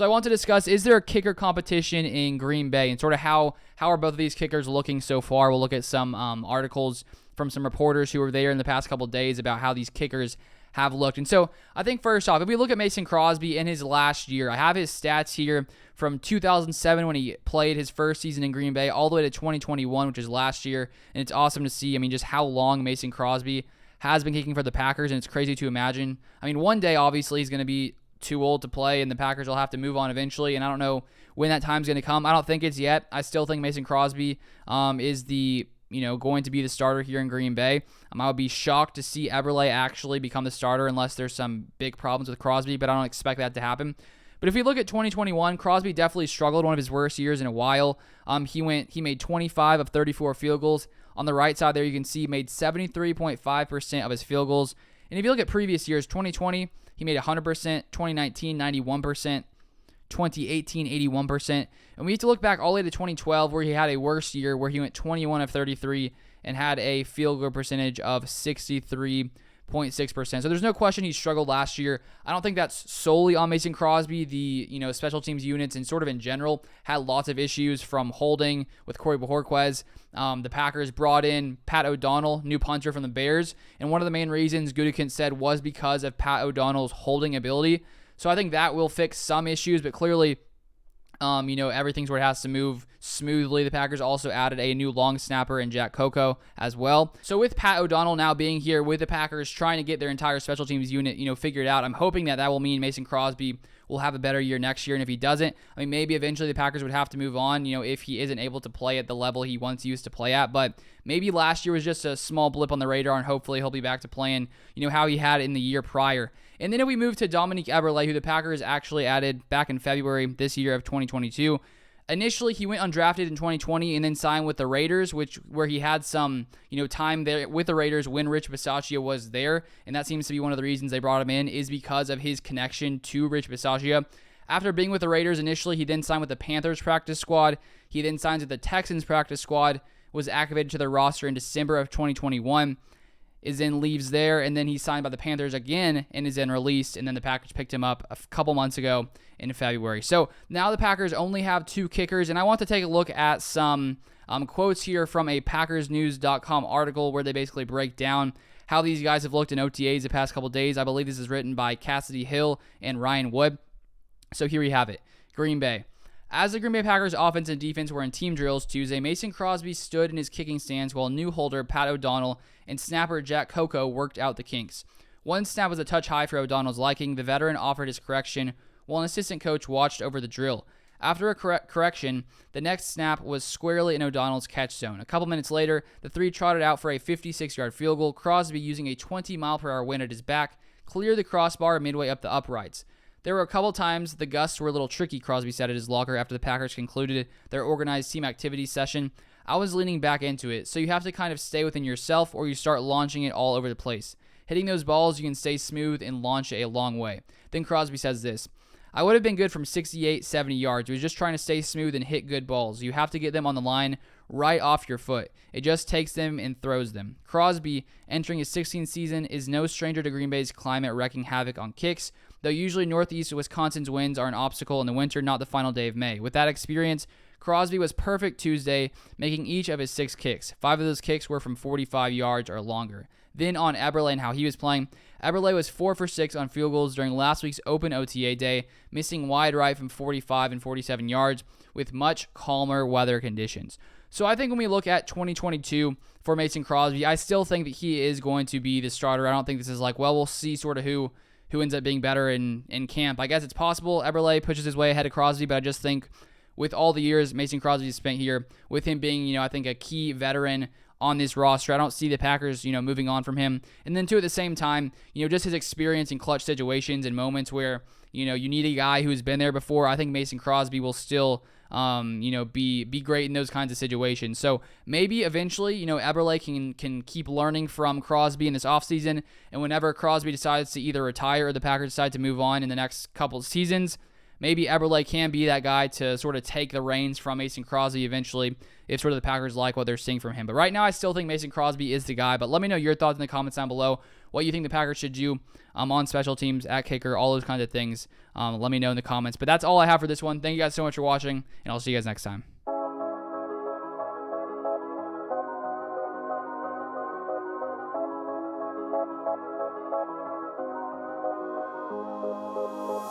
So I want to discuss, is there a kicker competition in Green Bay, and sort of how are both of these kickers looking so far? We'll look at some articles from some reporters who were there in the past couple of days about how these kickers have looked. And so I think first off, if we look at Mason Crosby in his last year, I have his stats here from 2007 when he played his first season in Green Bay all the way to 2021, which is last year. And it's awesome to see, just how long Mason Crosby has been kicking for the Packers, and it's crazy to imagine. One day, obviously, he's going to be too old to play, and the Packers will have to move on eventually, and I don't know when that time's going to come. I don't think it's yet. I still think Mason Crosby is the going to be the starter here in Green Bay. I would be shocked to see Eberle actually become the starter unless there's some big problems with Crosby, but I don't expect that to happen. But if we look at 2021, Crosby definitely struggled, one of his worst years in a while. He made 25 of 34 field goals. On the right side there, you can see he made 73.5% of his field goals. And if you look at previous years, 2020, he made 100%, 2019, 91%, 2018, 81%. And we have to look back all the way to 2012 where he had a worse year where he went 21 of 33 and had a field goal percentage of 63.6%. So there's no question he struggled last year. I don't think that's solely on Mason Crosby. The special teams units and sort of in general had lots of issues from holding with Corey Bojorquez. The Packers brought in Pat O'Donnell, new punter from the Bears, and one of the main reasons Gutekunst said was because of Pat O'Donnell's holding ability. So I think that will fix some issues, but clearly, everything's where it has to move smoothly. The Packers also added a new long snapper in Jack Coco as well. So with Pat O'Donnell now being here with the Packers trying to get their entire special teams unit, figured out, I'm hoping that will mean Mason Crosby will have a better year next year. And if he doesn't, maybe eventually the Packers would have to move on, if he isn't able to play at the level he once used to play at. But maybe last year was just a small blip on the radar, and hopefully he'll be back to playing, how he had in the year prior. And then if we move to Dominique Eberle, who the Packers actually added back in February this year of 2022. Initially, he went undrafted in 2020 and then signed with the Raiders, where he had some, time there with the Raiders when Rich Bisaccia was there. And that seems to be one of the reasons they brought him in, is because of his connection to Rich Bisaccia. After being with the Raiders initially, he then signed with the Panthers practice squad. He then signs with the Texans practice squad, was activated to their roster in December of 2021. Is then leaves there, and then he's signed by the Panthers again and is then released, and then the Packers picked him up a couple months ago in February. So now the Packers only have 2 kickers, and I want to take a look at some quotes here from a PackersNews.com article where they basically break down how these guys have looked in OTAs the past couple days. I believe this is written by Cassidy Hill and Ryan Wood. So here we have it. Green Bay. As the Green Bay Packers offense and defense were in team drills Tuesday, Mason Crosby stood in his kicking stance while new holder Pat O'Donnell and snapper Jack Coco worked out the kinks. One snap was a touch high for O'Donnell's liking. The veteran offered his correction while an assistant coach watched over the drill. After a correction, the next snap was squarely in O'Donnell's catch zone. A couple minutes later, the three trotted out for a 56-yard field goal. Crosby, using a 20-mile-per-hour wind at his back, cleared the crossbar midway up the uprights. There were a couple times the gusts were a little tricky, Crosby said at his locker after the Packers concluded their organized team activity session. I was leaning back into it, so you have to kind of stay within yourself or you start launching it all over the place. Hitting those balls, you can stay smooth and launch it a long way. Then Crosby says this: I would have been good from 68, 70 yards. It was just trying to stay smooth and hit good balls. You have to get them on the line right off your foot. It just takes them and throws them. Crosby, entering his 16th season, is no stranger to Green Bay's climate wreaking havoc on kicks, though usually northeast Wisconsin's winds are an obstacle in the winter, not the final day of May. With that experience, Crosby was perfect Tuesday, making each of his 6 kicks. 5 of those kicks were from 45 yards or longer. Then on Eberle and how he was playing, Eberle was 4 for 6 on field goals during last week's open OTA day, missing wide right from 45 and 47 yards with much calmer weather conditions. So I think when we look at 2022 for Mason Crosby, I still think that he is going to be the starter. I don't think this is like, well, we'll see sort of who ends up being better in camp. I guess it's possible Eberle pushes his way ahead of Crosby, but I just think with all the years Mason Crosby has spent here, with him being, I think a key veteran on this roster, I don't see the Packers, moving on from him. And then, too, at the same time, just his experience in clutch situations and moments where, you need a guy who's been there before. I think Mason Crosby will still, be great in those kinds of situations. So maybe eventually, Eberle can keep learning from Crosby in this offseason. And whenever Crosby decides to either retire or the Packers decide to move on in the next couple of seasons, maybe Eberle can be that guy to sort of take the reins from Mason Crosby eventually if sort of the Packers like what they're seeing from him. But right now, I still think Mason Crosby is the guy. But let me know your thoughts in the comments down below. what you think the Packers should do on special teams, at kicker, all those kinds of things. Let me know in the comments. But that's all I have for this one. Thank you guys so much for watching, and I'll see you guys next time.